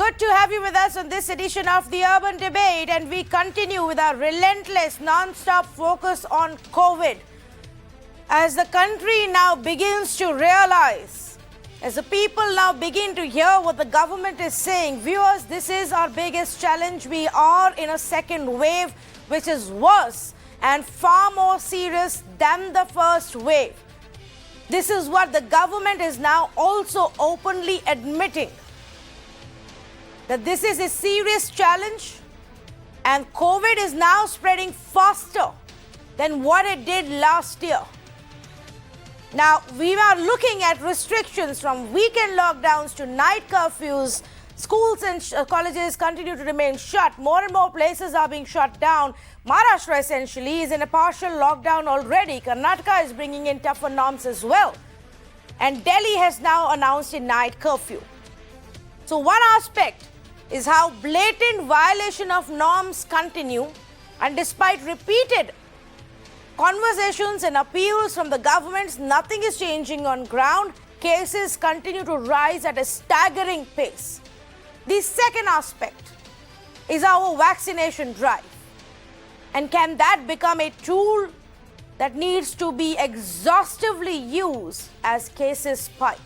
Good to have you with us on this edition of the Urban Debate, and we continue with our relentless, non-stop focus on COVID. As the country now begins to realize, as the people now begin to hear what the government is saying, viewers, this is our biggest challenge. We are in a second wave, which is worse and far more serious than the first wave. This is what the government is now also openly admitting, that this is a serious challenge and COVID is now spreading faster than what it did last year. Now, we are looking at restrictions from weekend lockdowns to night curfews. Schools and colleges continue to remain shut. More and more places are being shut down. Maharashtra essentially is in a partial lockdown already. Karnataka is bringing in tougher norms as well. And Delhi has now announced a night curfew. So one aspect is how blatant violation of norms continue, and despite repeated conversations and appeals from the governments, nothing is changing on ground. Cases continue to rise at a staggering pace. The second aspect is our vaccination drive. And can that become a tool that needs to be exhaustively used as cases spike?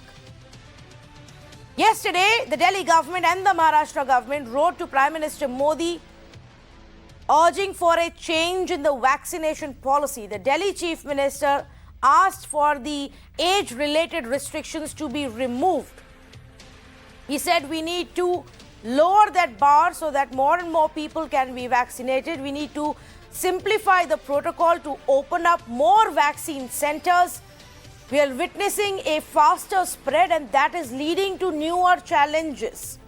Yesterday, the Delhi government and the Maharashtra government wrote to Prime Minister Modi urging for a change in the vaccination policy. The Delhi Chief Minister asked for the age-related restrictions to be removed. He said we need to lower that bar so that more and more people can be vaccinated. We need to simplify the protocol to open up more vaccine centers. We are witnessing a faster spread, and that is leading to newer challenges.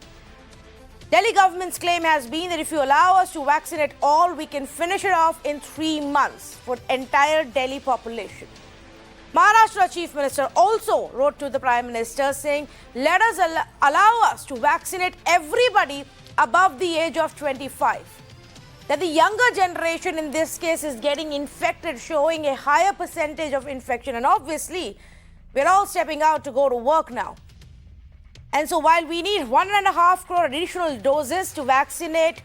Delhi government's claim has been that if you allow us to vaccinate all, we can finish it off in 3 months for entire Delhi population. Maharashtra Chief Minister also wrote to the Prime Minister saying, let us allow us to vaccinate everybody above the age of 25. That the younger generation in this case is getting infected, showing a higher percentage of infection. And obviously, we're all stepping out to go to work now. And so while we need 1.5 crore additional doses to vaccinate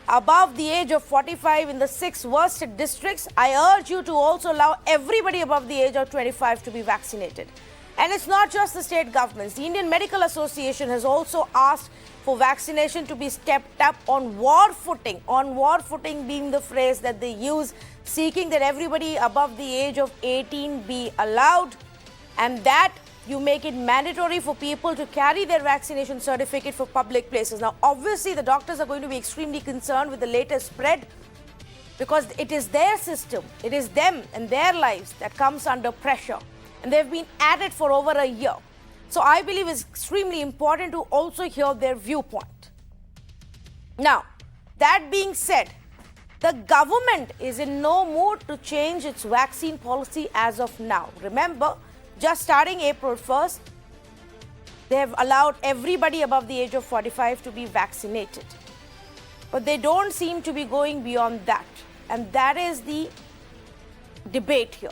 above the age of 45 in the 6 worst districts, I urge you to also allow everybody above the age of 25 to be vaccinated. And it's not just the state governments. The Indian Medical Association has also asked for vaccination to be stepped up on war footing. On war footing being the phrase that they use, seeking that everybody above the age of 18 be allowed, and that you make it mandatory for people to carry their vaccination certificate for public places. Now, obviously, the doctors are going to be extremely concerned with the latest spread because it is their system, it is them and their lives that comes under pressure. And they've been at it for over a year. So I believe it's extremely important to also hear their viewpoint. Now, that being said, the government is in no mood to change its vaccine policy as of now. Remember, just starting April 1st, they have allowed everybody above the age of 45 to be vaccinated. But they don't seem to be going beyond that. And that is the debate here.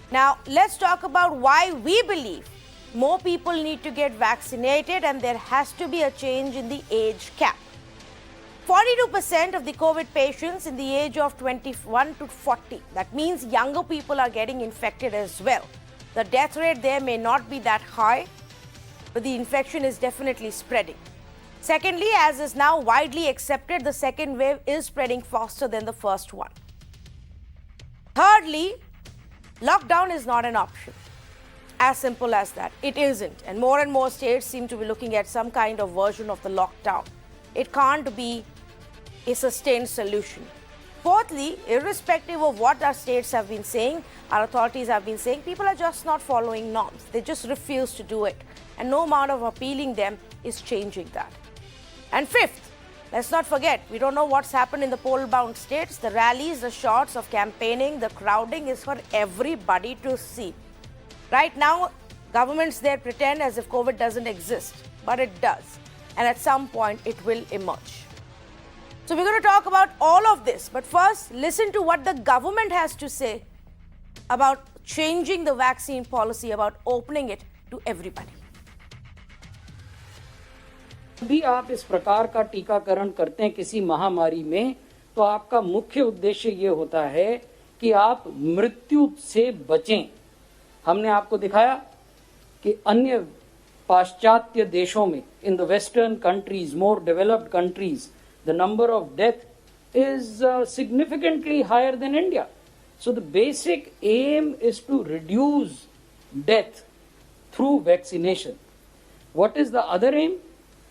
Now, let's talk about why we believe more people need to get vaccinated and there has to be a change in the age cap. 42% of the COVID patients in the age of 21 to 40, that means younger people are getting infected as well. The death rate there may not be that high, but the infection is definitely spreading. Secondly, as is now widely accepted, the second wave is spreading faster than the first one. Thirdly, lockdown is not an option. As simple as that. It isn't. And more states seem to be looking at some kind of version of the lockdown. It can't be a sustained solution. Fourthly, irrespective of what our states have been saying, our authorities have been saying, people are just not following norms. They just refuse to do it. And no amount of appealing them is changing that. And fifth, let's not forget, we don't know what's happened in the poll-bound states. The rallies, the shots of campaigning, the crowding is for everybody to see. Right now, governments there pretend as if COVID doesn't exist, but it does. And at some point, it will emerge. So we're going to talk about all of this. But first, listen to what the government has to say about changing the vaccine policy, about opening it to everybody. भी आप इस प्रकार का टीकाकरण करते हैं किसी महामारी में, तो आपका मुख्य उद्देश्य ये होता है कि आप मृत्यु से बचें। हमने आपको दिखाया कि अन्य पाश्चात्य देशों में, in the western countries, more developed countries, the number of death is significantly higher than India. So the basic aim is to reduce death through vaccination. What is the other aim?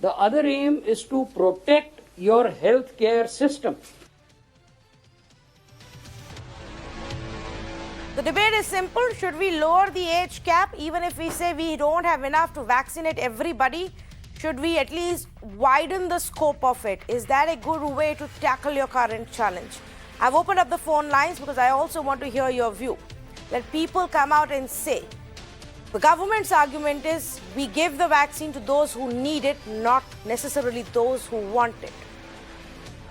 The other aim is to protect your healthcare system. The debate is simple. Should we lower the age cap even if we say we don't have enough to vaccinate everybody? Should we at least widen the scope of it? Is that a good way to tackle your current challenge? I've opened up the phone lines because I also want to hear your view. Let people come out and say. The government's argument is we give the vaccine to those who need it, not necessarily those who want it.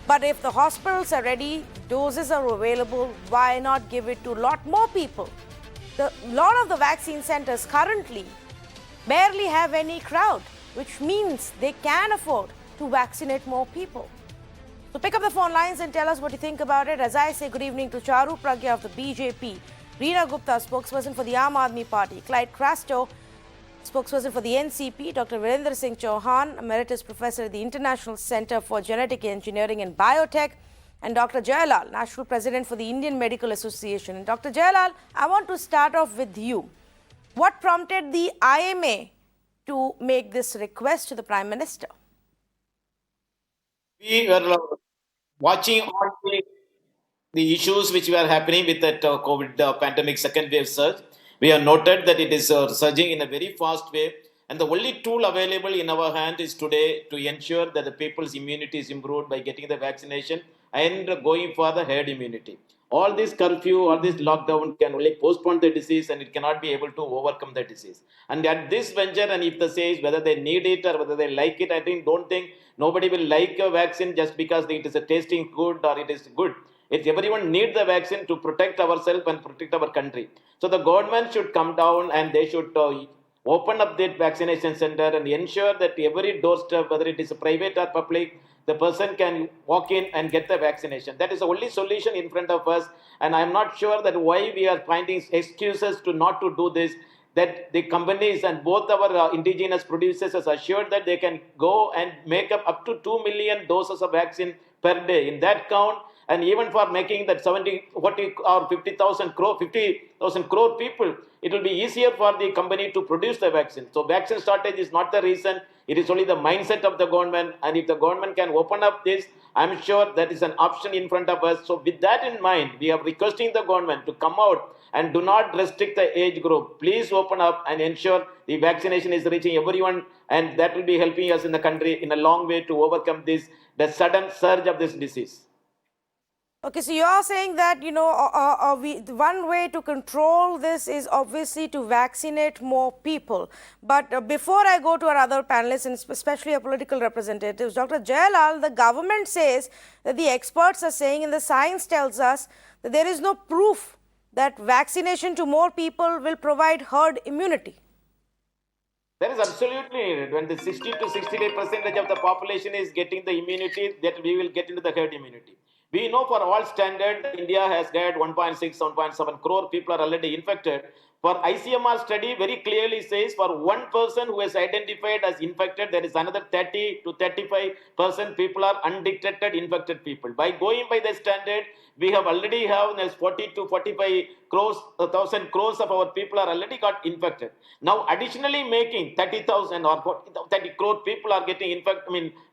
But if the hospitals are ready, doses are available, why not give it to a lot more people? A lot of the vaccine centers currently barely have any crowd, which means they can afford to vaccinate more people. So pick up the phone lines and tell us what you think about it. As I say good evening to Charu Pragya of the BJP, Reena Gupta, spokesperson for the Aam Aadmi Party, Clyde Crasto, spokesperson for the NCP, Dr. Virendra Singh Chauhan, Emeritus Professor at the International Center for Genetic Engineering and Biotech, and Dr. Jayalal, National President for the Indian Medical Association. And Dr. Jayalal, I want to start off with you. What prompted the IMA to make this request to the Prime Minister? We were watching all the issues which were happening with that COVID pandemic second wave surge. We have noted that it is surging in a very fast way, and the only tool available in our hand is today to ensure that the people's immunity is improved by getting the vaccination and going for the herd immunity. All this curfew, all this lockdown can only postpone the disease, and it cannot be able to overcome the disease. And at this venture, and if the says whether they need it or whether they like it, I don't think nobody will like a vaccine just because it is a tasting good or it is good. If everyone needs the vaccine to protect ourselves and protect our country. So the government should come down and they should open up that vaccination center and ensure that every doorstep, whether it is private or public, the person can walk in and get the vaccination. That is the only solution in front of us. And I'm not sure that why we are finding excuses to not to do this. That the companies and both our indigenous producers has assured that they can go and make up to 2 million doses of vaccine per day. In that count, and even for making that 70, 40 or 50,000 crore people, it will be easier for the company to produce the vaccine. So vaccine shortage is not the reason. It is only the mindset of the government. And if the government can open up this, I'm sure that is an option in front of us. So with that in mind, we are requesting the government to come out and do not restrict the age group. Please open up and ensure the vaccination is reaching everyone, and that will be helping us in the country in a long way to overcome this, the sudden surge of this disease. Okay, so you're saying that, one way to control this is obviously to vaccinate more people. But before I go to our other panelists, and especially our political representatives, Dr. Jayalal, the government says that the experts are saying, and the science tells us that there is no proof that vaccination to more people will provide herd immunity. There is absolutely, when the 60 to 68% of the population is getting the immunity, that we will get into the herd immunity. We know for all standard, India has got 1.6, 1.7 crore people are already infected. For ICMR study very clearly says for one person who is identified as infected, there is another 30 to 35% people are undetected infected people. By going by the standard, we have already have 40 to 45 crores, 1,000 crores of our people are already got infected. Now, additionally making 30,000 or 30 crore people are getting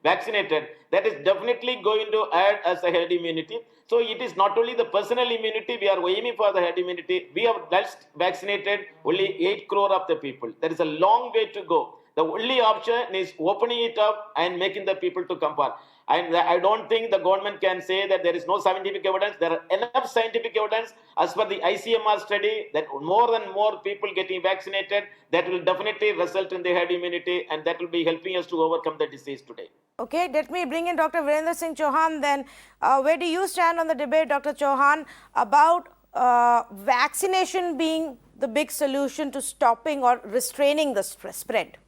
vaccinated, that is definitely going to add as a herd immunity. So it is not only the personal immunity, we are aiming for the herd immunity. We have just vaccinated only 8 crore of the people. There is a long way to go. The only option is opening it up and making the people to come forward. And I don't think the government can say that there is no scientific evidence. There are enough scientific evidence as per the ICMR study that more and more people getting vaccinated, that will definitely result in the herd immunity, and that will be helping us to overcome the disease today. Okay, let me bring in Dr. Virendra Singh Chauhan then. Where do you stand on the debate, Dr. Chauhan, about vaccination being the big solution to stopping or restraining the spread?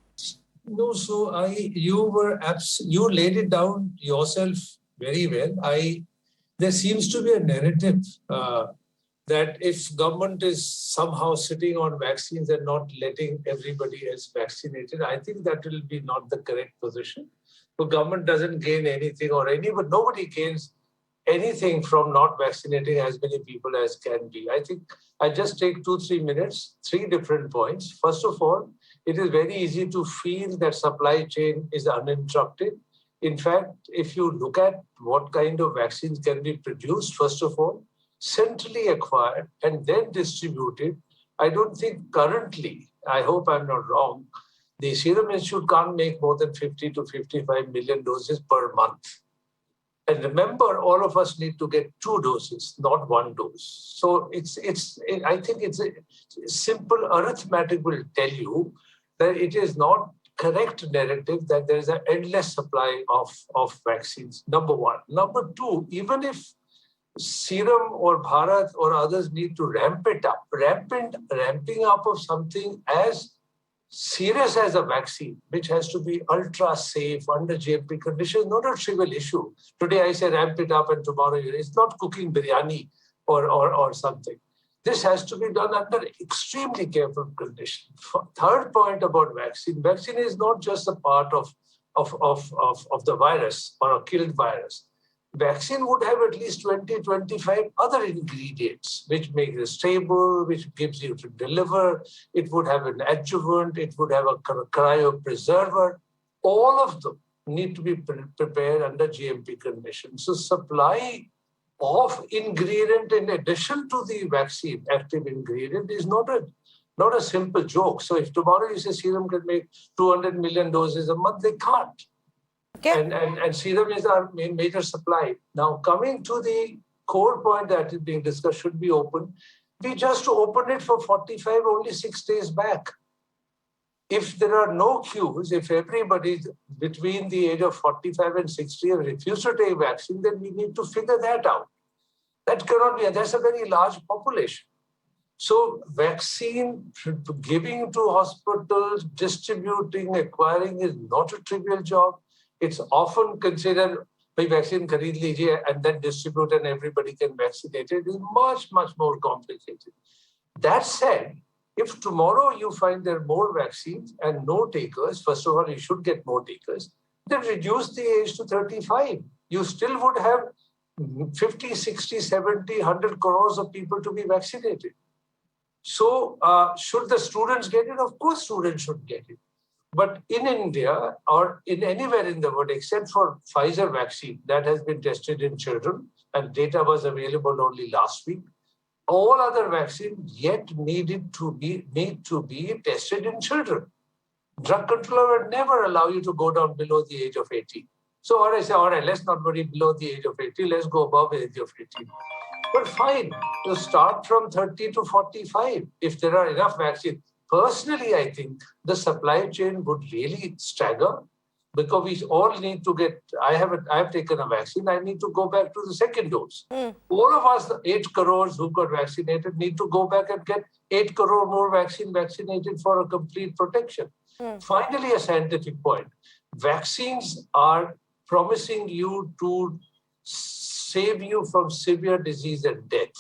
No, so you laid it down yourself very well. There seems to be a narrative that if government is somehow sitting on vaccines and not letting everybody else vaccinated, I think that will be not the correct position. The government doesn't gain anything, or nobody gains anything from not vaccinating as many people as can be. I think I just take 2-3 minutes, 3 different points. First of all, it is very easy to feel that supply chain is uninterrupted. In fact, if you look at what kind of vaccines can be produced, first of all, centrally acquired and then distributed, I don't think currently, I hope I'm not wrong, the Serum Institute can't make more than 50 to 55 million doses per month. And remember, all of us need to get 2 doses, not 1 dose. So I think it's a simple arithmetic will tell you that it is not correct narrative that there is an endless supply of vaccines, number one. Number two, even if Serum or Bharat or others need to ramp it up, ramping up of something as serious as a vaccine, which has to be ultra safe under GMP conditions, not a trivial issue. Today I say ramp it up and tomorrow it's not cooking biryani or something. This has to be done under extremely careful conditions. Third point about vaccine is not just a part of the virus or a killed virus. Vaccine would have at least 20, 25 other ingredients, which make it stable, which gives you to deliver. It would have an adjuvant, it would have a cryopreserver. All of them need to be prepared under GMP conditions. So supply of ingredient in addition to the vaccine, active ingredient, is not a simple joke. So if tomorrow you say Serum can make 200 million doses a month, they can't. Okay. And Serum is our major supply. Now, coming to the core point that is being discussed, should be open. We just opened it for 45 only 6 days back. If there are no queues, if everybody between the age of 45 and 60 have refused to take vaccine, then we need to figure that out. That cannot be, and that's a very large population. So vaccine giving to hospitals, distributing, acquiring is not a trivial job. It's often considered vaccine khareed lijiye and then distribute and everybody can vaccinate. It is much, much more complicated. That said, if tomorrow you find there are more vaccines and no takers, first of all, you should get more takers, then reduce the age to 35. You still would have 50, 60, 70, 100 crores of people to be vaccinated. So should the students get it? Of course, students should get it. But in India or in anywhere in the world, except for Pfizer vaccine that has been tested in children and data was available only last week, all other vaccines yet need to be tested in children. Drug controller would never allow you to go down below the age of 18. So what I say, all right, let's not worry below the age of 18, let's go above the age of 18. But fine, you start from 30 to 45 if there are enough vaccines. Personally, I think the supply chain would really stagger because we all need to get, I have taken a vaccine, I need to go back to the second dose. All of us, the 8 crores who got vaccinated, need to go back and get 8 crore more vaccinated for a complete protection. Finally, a scientific point. Vaccines are promising you to save you from severe disease and death.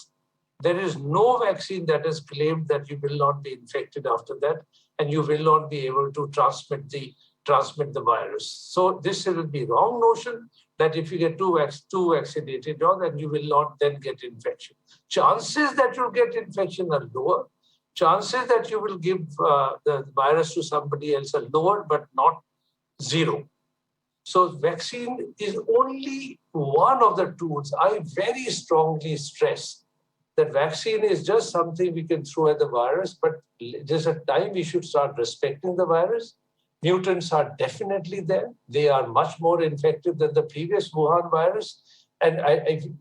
There is no vaccine that has claimed that you will not be infected after that and you will not be able to transmit the virus. So this will be wrong notion that if you get two vaccinated dogs and you will not then get infection. Chances that you'll get infection are lower. Chances that you will give the virus to somebody else are lower, but not zero. So vaccine is only one of the tools. I very strongly stress that vaccine is just something we can throw at the virus, but there's a time we should start respecting the virus. Mutants are definitely there. They are much more infective than the previous Wuhan virus. And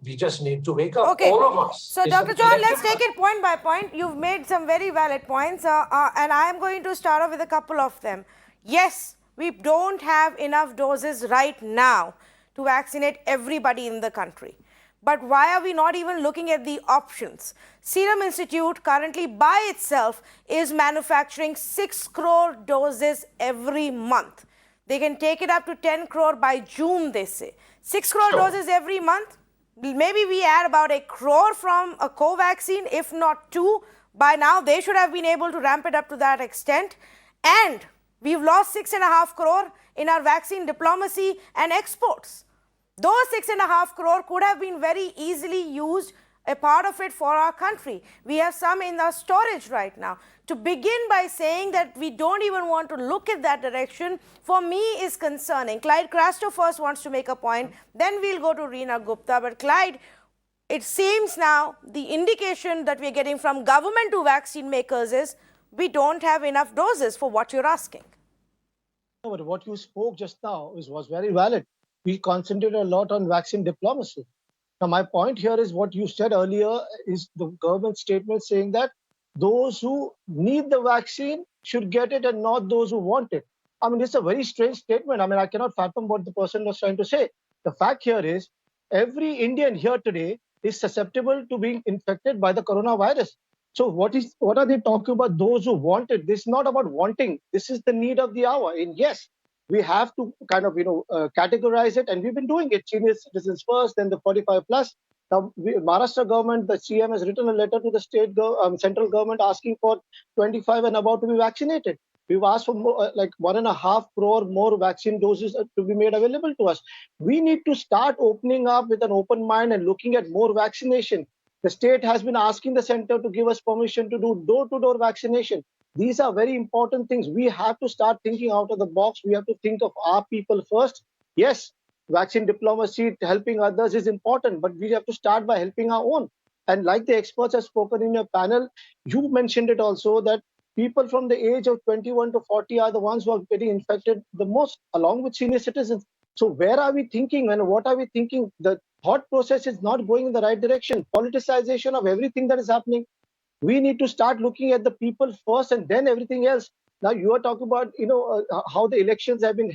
we just need to wake up, okay. All of us. So, Dr. Chauhan, let's take it point by point. You've made some very valid points, and I am going to start off with a couple of them. Yes, we don't have enough doses right now to vaccinate everybody in the country. But why are we not even looking at the options? Serum Institute currently by itself is manufacturing 6 crore doses every month. They can take it up to 10 crore by June, they say. 6 crore doses every month. Maybe we add about 1 crore from a Covaxin, if not 2. By now, they should have been able to ramp it up to that extent. And we've lost 6.5 crore in our vaccine diplomacy and exports. Those 6.5 crore could have been very easily used, a part of it for our country. We have some in our storage right now. To begin by saying that we don't even want to look at that direction, for me is concerning. Clyde Crasto first wants to make a point, then we'll go to Reena Gupta. But Clyde, it seems now the indication that we're getting from government to vaccine makers is we don't have enough doses for what you're asking. No, but what you spoke just now was very valid. We concentrate a lot on vaccine diplomacy. Now, my point here is what you said earlier is the government statement saying that those who need the vaccine should get it and not those who want it. I mean, it's a very strange statement. I mean, I cannot fathom what the person was trying to say. The fact here is every Indian here today is susceptible to being infected by the coronavirus. So what are they talking about? Those who want it. This is not about wanting. This is the need of the hour. And yes, we have to kind of categorize it, and we've been doing it. Senior citizens first, then the 45 plus. Now, Maharashtra government, the CM has written a letter to the central government asking for 25 and above to be vaccinated. We've asked for more, like 1.5 crore more vaccine doses to be made available to us. We need to start opening up with an open mind and looking at more vaccination. The state has been asking the center to give us permission to do door-to-door vaccination. These are very important things. We have to start thinking out of the box. We have to think of our people first. Yes, vaccine diplomacy, helping others is important, but we have to start by helping our own. And like the experts have spoken in your panel, you mentioned it also that people from the age of 21 to 40 are the ones who are getting infected the most, along with senior citizens. So where are we thinking and what are we thinking? The thought process is not going in the right direction. Politicization of everything that is happening. We need to start looking at the people first and then everything else. Now you are talking about, how the elections have been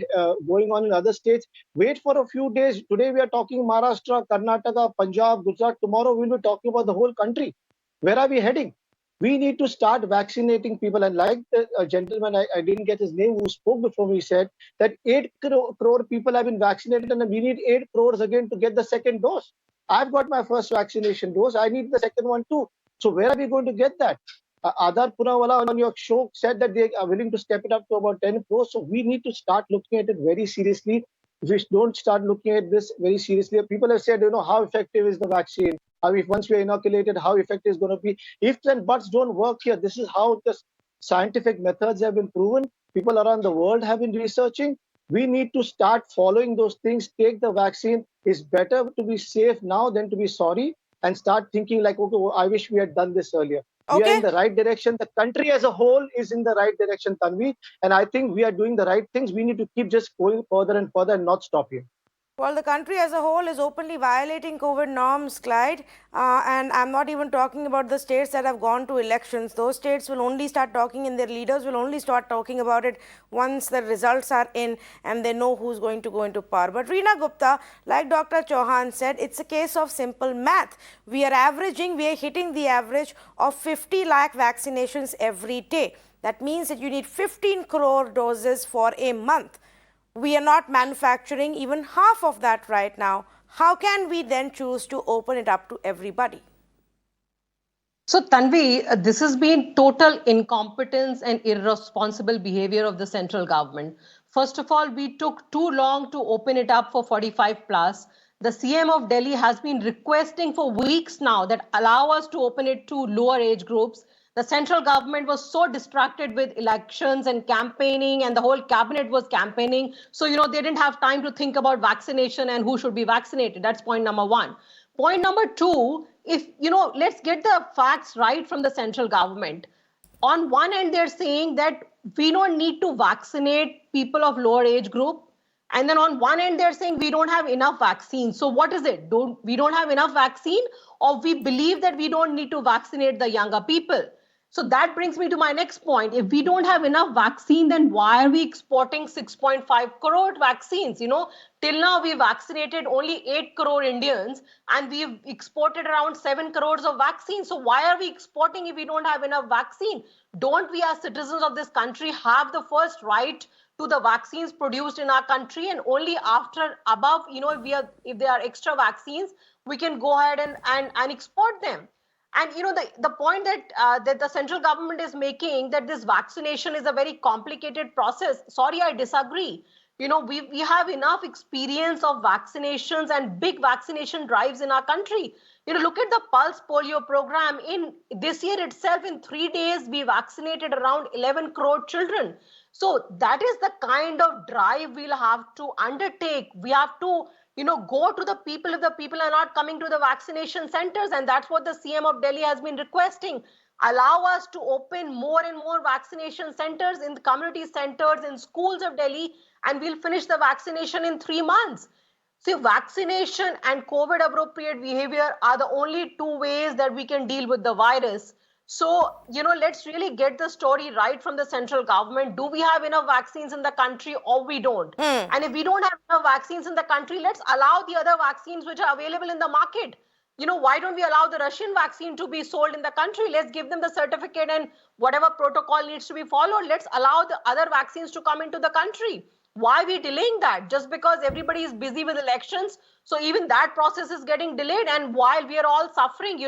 going on in other states. Wait for a few days. Today we are talking Maharashtra, Karnataka, Punjab, Gujarat. Tomorrow we'll be talking about the whole country. Where are we heading? We need to start vaccinating people. And like the gentleman, I didn't get his name, who spoke before me, said that 8 crore people have been vaccinated and we need 8 crores again to get the second dose. I've got my first vaccination dose. I need the second one too. So where are we going to get that? Adar Punawala on your show said that they are willing to step it up to about 10 crores. So we need to start looking at it very seriously. If we don't start looking at this very seriously, people have said, how effective is the vaccine? If once we are inoculated, how effective is going to be? Ifs and buts don't work here. This is how the scientific methods have been proven. People around the world have been researching. We need to start following those things. Take the vaccine. It's better to be safe now than to be sorry, and start thinking like, okay, I wish we had done this earlier. Okay. We are in the right direction. The country as a whole is in the right direction, Tanvi. And I think we are doing the right things. We need to keep just going further and further and not stop here. Well, the country as a whole is openly violating COVID norms, Clyde. And I'm not even talking about the states that have gone to elections. Those states will only start talking, and their leaders will only start talking about it once the results are in and they know who's going to go into power. But Reena Gupta, like Dr. Chauhan said, it's a case of simple math. We are hitting the average of 50 lakh vaccinations every day. That means that you need 15 crore doses for a month. We are not manufacturing even half of that right now. How can we then choose to open it up to everybody? So Tanvi, this has been total incompetence and irresponsible behavior of the central government. First of all, we took too long to open it up for 45 plus. The CM of Delhi has been requesting for weeks now that allow us to open it to lower age groups. The central government was so distracted with elections and campaigning, and the whole cabinet was campaigning. So, they didn't have time to think about vaccination and who should be vaccinated. That's point number one. Point number two, let's get the facts right from the central government. On one end, they're saying that we don't need to vaccinate people of lower age group. And then on one end, they're saying we don't have enough vaccine. So what is it? We don't have enough vaccine, or we believe that we don't need to vaccinate the younger people? So that brings me to my next point. If we don't have enough vaccine, then why are we exporting 6.5 crore vaccines? Till now we vaccinated only 8 crore Indians and we've exported around 7 crores of vaccines. So why are we exporting if we don't have enough vaccine? Don't we as citizens of this country have the first right to the vaccines produced in our country, and only after above, if there are extra vaccines, we can go ahead and export them. And the point that the central government is making, that this vaccination is a very complicated process. Sorry, I disagree. We have enough experience of vaccinations and big vaccination drives in our country. Look at the Pulse Polio program. In this year itself, in 3 days, we vaccinated around 11 crore children. So that is the kind of drive we'll have to undertake. We have to go to the people if the people are not coming to the vaccination centers. And that's what the CM of Delhi has been requesting. Allow us to open more and more vaccination centers in the community centers, in schools of Delhi, and we'll finish the vaccination in 3 months. See, vaccination and COVID appropriate behavior are the only 2 ways that we can deal with the virus. So, let's really get the story right from the central government. Do we have enough vaccines in the country or we don't? And if we don't have enough vaccines in the country, let's allow the other vaccines which are available in the market. Why don't we allow the Russian vaccine to be sold in the country? Let's give them the certificate and whatever protocol needs to be followed. Let's allow the other vaccines to come into the country. Why are we delaying that? Just because everybody is busy with elections. So even that process is getting delayed. And while we are all suffering,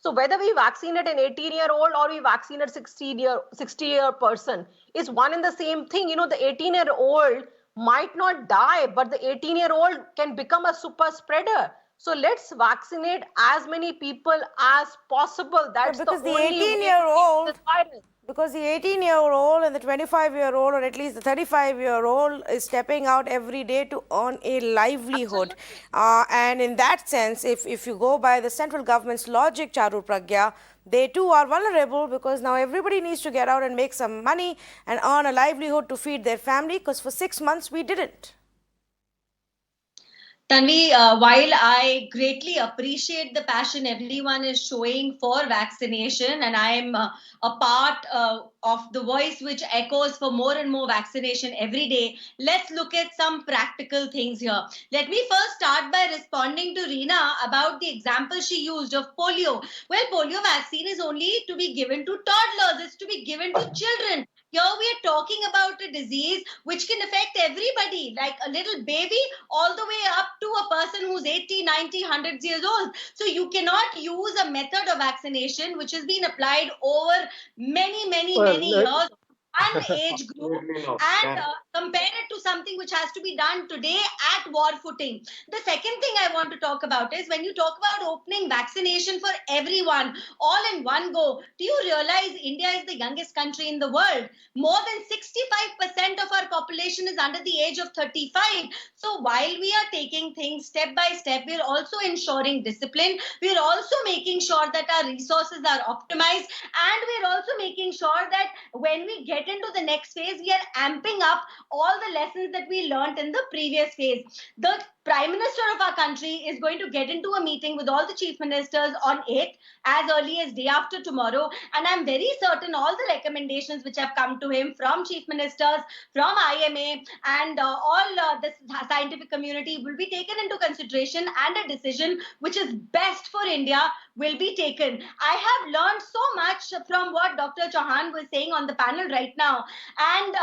so whether we vaccinate an 18-year-old or we vaccinate 60-year person, it's one and the same thing. The 18-year-old might not die, but the 18-year-old can become a super spreader. So let's vaccinate as many people as possible. That's because the the only 18-year-old, way to beat this virus. because the 18-year-old and the 25-year-old, or at least the 35-year-old, is stepping out every day to earn a livelihood. And in that sense, if you go by the central government's logic, Charu Pragya, they too are vulnerable, because now everybody needs to get out and make some money and earn a livelihood to feed their family, because for 6 months we didn't. Tanvi, while I greatly appreciate the passion everyone is showing for vaccination, and I am a part of the voice which echoes for more and more vaccination every day, let's look at some practical things here. Let me first start by responding to Reena about the example she used of polio. Well, polio vaccine is only to be given to toddlers. It's to be given to children. Here we are talking about a disease which can affect everybody, like a little baby all the way up to a person who's 80, 90, 100 years old. So you cannot use a method of vaccination which has been applied over many years, one age group, and compare it to something which has to be done today at war footing. The second thing I want to talk about is, when you talk about opening vaccination for everyone all in one go, do you realize India is the youngest country in the world? More than 65% of our population is under the age of 35. So while we are taking things step by step, we are also ensuring discipline. We are also making sure that our resources are optimized, and we are also making sure that when we get into the next phase, we are amping up all the lessons that we learned in the previous phase. The Prime Minister of our country is going to get into a meeting with all the chief ministers on 8th, as early as day after tomorrow, and I'm very certain all the recommendations which have come to him from chief ministers, from IMA, and all the scientific community will be taken into consideration, and a decision which is best for India will be taken. I have learned so much from what Dr. Chauhan was saying on the panel right now, and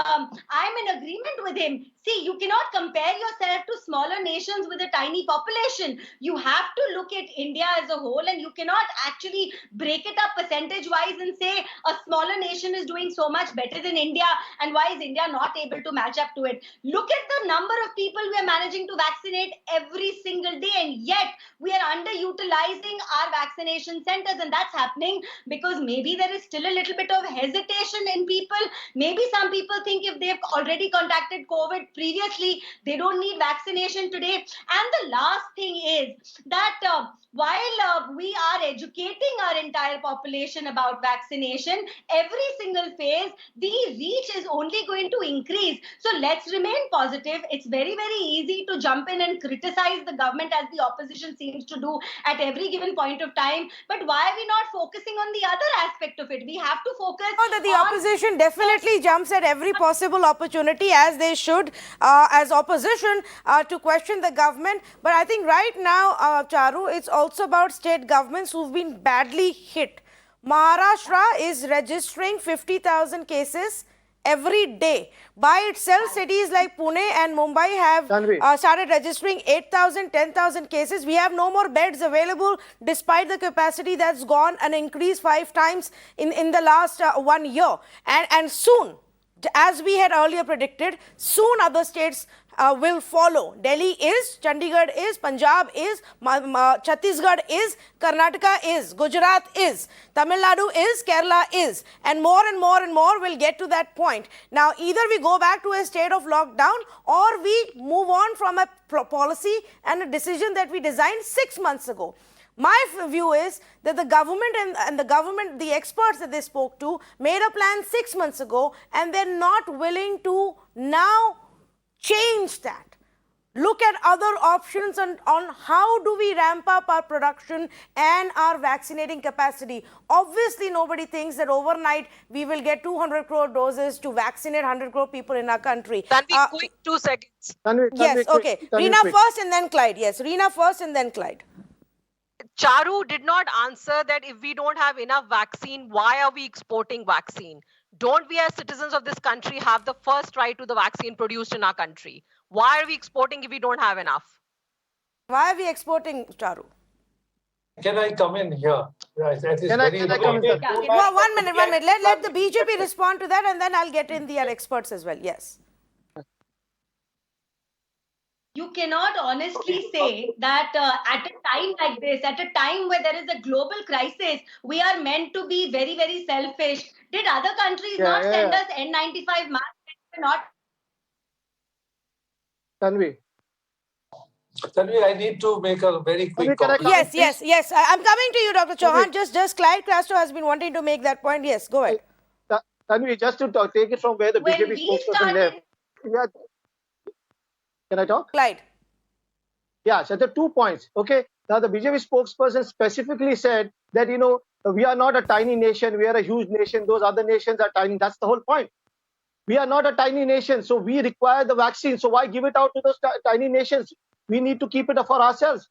I'm in agreement with him. See, you cannot compare yourself to smaller nations with a tiny population. You have to look at India as a whole, and you cannot actually break it up percentage-wise and say a smaller nation is doing so much better than India, and why is India not able to match up to it? Look at the number of people we are managing to vaccinate every single day, and yet we are underutilizing our vaccination centers, and that's happening because maybe there is still a little bit of hesitation in people. Maybe some people think if they've already contacted COVID previously, they don't need vaccination today. And the last thing is that while we are educating our entire population about vaccination, every single phase, the reach is only going to increase. So let's remain positive. It's very easy to jump in and criticize the government, as the opposition seems to do at every given point of time. But why are we not focusing on the other aspect of it. We have to focus That the on opposition definitely jumps at every possible opportunity, as they should, as opposition, to question the government. But I think right now, Charu, it's also about state governments who've been badly hit. Maharashtra is registering 50,000 cases every day. By itself, cities like Pune and Mumbai have started registering 8,000, 10,000 cases. We have no more beds available despite the capacity that's gone and increased 5 times in the last 1 year. And soon, as we had earlier predicted, soon other states will follow. Delhi is, Chandigarh is, Punjab is, Chhattisgarh is, Karnataka is, Gujarat is, Tamil Nadu is, Kerala is, and more and more and more will get to that point. Now, either we go back to a state of lockdown or we move on from a policy and a decision that we designed 6 months ago. My view is that the government and the experts that they spoke to made a plan 6 months ago, and they're not willing to now change that. Look at other options on how do we ramp up our production and our vaccinating capacity. Obviously, nobody thinks that overnight we will get 200 crore doses to vaccinate 100 crore people in our country. Tanvi, quick 2 seconds. Yes, okay. Reena first and then Clyde. Yes, Reena first and then Clyde. Charu did not answer that if we don't have enough vaccine, why are we exporting vaccine? Don't we as citizens of this country have the first right to the vaccine produced in our country? Why are we exporting if we don't have enough? Why are we exporting, Charu? Can I come in here? Right, that is Can I very come in, important. sir? Well, 1 minute. Let the BJP respond to that, and then I'll get in the experts as well. Yes. You cannot honestly say that at a time like this, at a time where there is a global crisis, we are meant to be very, very selfish. Did other countries not send us N95 masks? Not. Tanvi, I need to make a very quick comment. Yes. I'm coming to you, Dr. Chauhan. Just Clyde Castro has been wanting to make that point. Yes, go ahead. Tanvi, just to take it from where the When BJP we spokesperson started, left. Yeah. Can I talk? Clyde. Yeah, so there are 2 points. Okay. Now, the BJP spokesperson specifically said that, we are not a tiny nation. We are a huge nation. Those other nations are tiny. That's the whole point. We are not a tiny nation. So we require the vaccine. So why give it out to those tiny nations? We need to keep it for ourselves.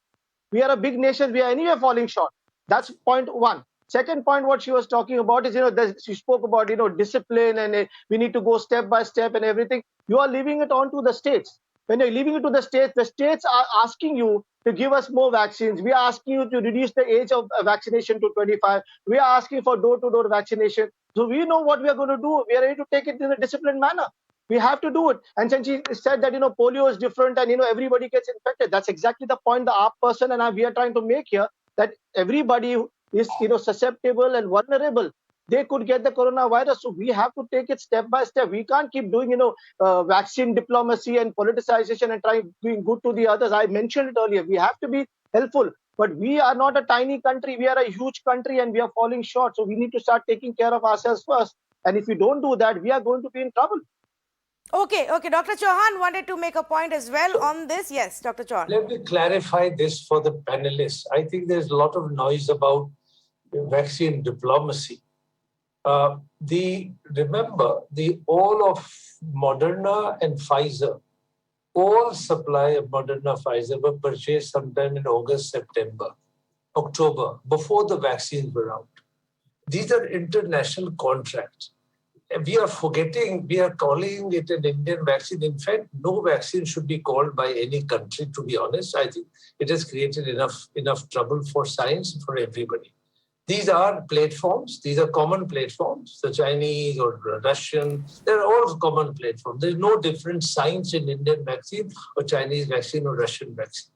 We are a big nation. We are anyway falling short. That's point 1. Second point, what she was talking about is, she spoke about, discipline and we need to go step by step and everything. You are leaving it on to the states. When you're leaving it to the states are asking you to give us more vaccines. We are asking you to reduce the age of vaccination to 25. We are asking for door-to-door vaccination. So we know what we are going to do. We are ready to take it in a disciplined manner. We have to do it. And since she said that, polio is different and, everybody gets infected. That's exactly the point the AAP person and we are trying to make here, that everybody is, susceptible and vulnerable. They could get the coronavirus. So we have to take it step by step. We can't keep doing, vaccine diplomacy and politicization and doing good to the others. I mentioned it earlier. We have to be helpful. But we are not a tiny country. We are a huge country and we are falling short. So we need to start taking care of ourselves first. And if we don't do that, we are going to be in trouble. Okay. Dr. Chauhan wanted to make a point as well on this. Yes, Dr. Chauhan. Let me clarify this for the panelists. I think there's a lot of noise about vaccine diplomacy. Remember, all of Moderna and Pfizer, all supply of Moderna, Pfizer were purchased sometime in August, September, October, before the vaccines were out. These are international contracts. We are calling it an Indian vaccine. In fact, no vaccine should be called by any country, to be honest. I think it has created enough trouble for science and for everybody. These are platforms. These are common platforms. The Chinese or Russian, they're all common platforms. There's no different science in Indian vaccine or Chinese vaccine or Russian vaccine.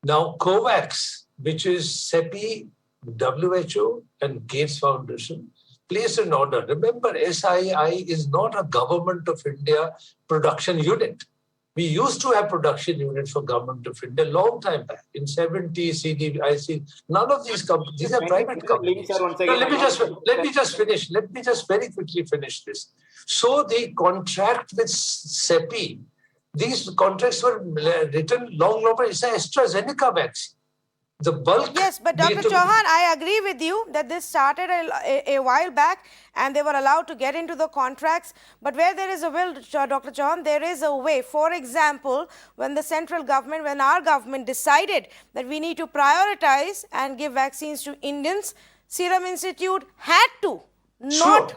Now, COVAX, which is CEPI, WHO, and Gates Foundation, place an order. Remember, SII is not a government of India production unit. We used to have production units for government of India a long time back, in 70s, CDIC. None of these companies, these are private companies. Let me just finish. Let me just very quickly finish this. So the contract with CEPI, these contracts were written long, it's an AstraZeneca vaccine. The bulk. Yes, but need Dr. to- Chauhan, I agree with you that this started a while back and they were allowed to get into the contracts. But where there is a will, Dr. Chauhan, there is a way. For example, when the central government, when our government decided that we need to prioritize and give vaccines to Indians, Serum Institute had to not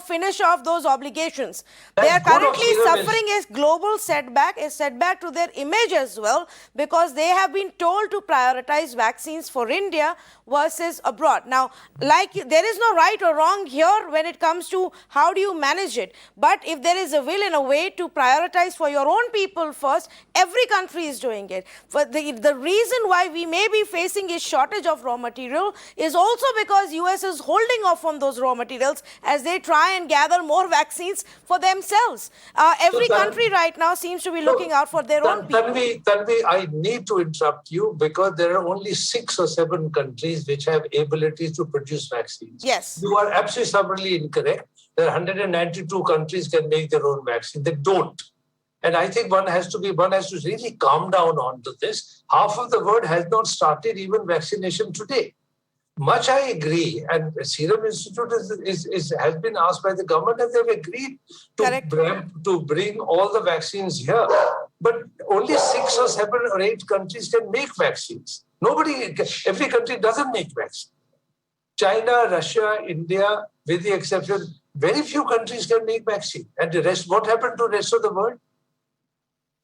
finish off those obligations. That's They are good of currently Serum suffering a global setback, a setback to their image as well, because they have been told to prioritize vaccines for India versus abroad. Now, there is no right or wrong here when it comes to how do you manage it. But if there is a will and a way to prioritize for your own people first, every country is doing it. For the reason why we may be facing a shortage of raw material is also because US is holding off on those raw materials as they try and gather more vaccines for themselves. Every country right now seems to be looking out for their own people. Tanvi, I need to interrupt you because there are only 6 or 7 countries which have abilities to produce vaccines. Yes. You are absolutely incorrect. There are 192 countries can make their own vaccine. They don't. And I think one has to really calm down onto this. Half of the world has not started even vaccination today. Much I agree, and Serum Institute has been asked by the government and they've agreed to bring all the vaccines here. But only 6 or 7 or 8 countries can make vaccines. Every country doesn't make vaccines. China, Russia, India, with the exception, very few countries can make vaccine. And the rest, what happened to the rest of the world?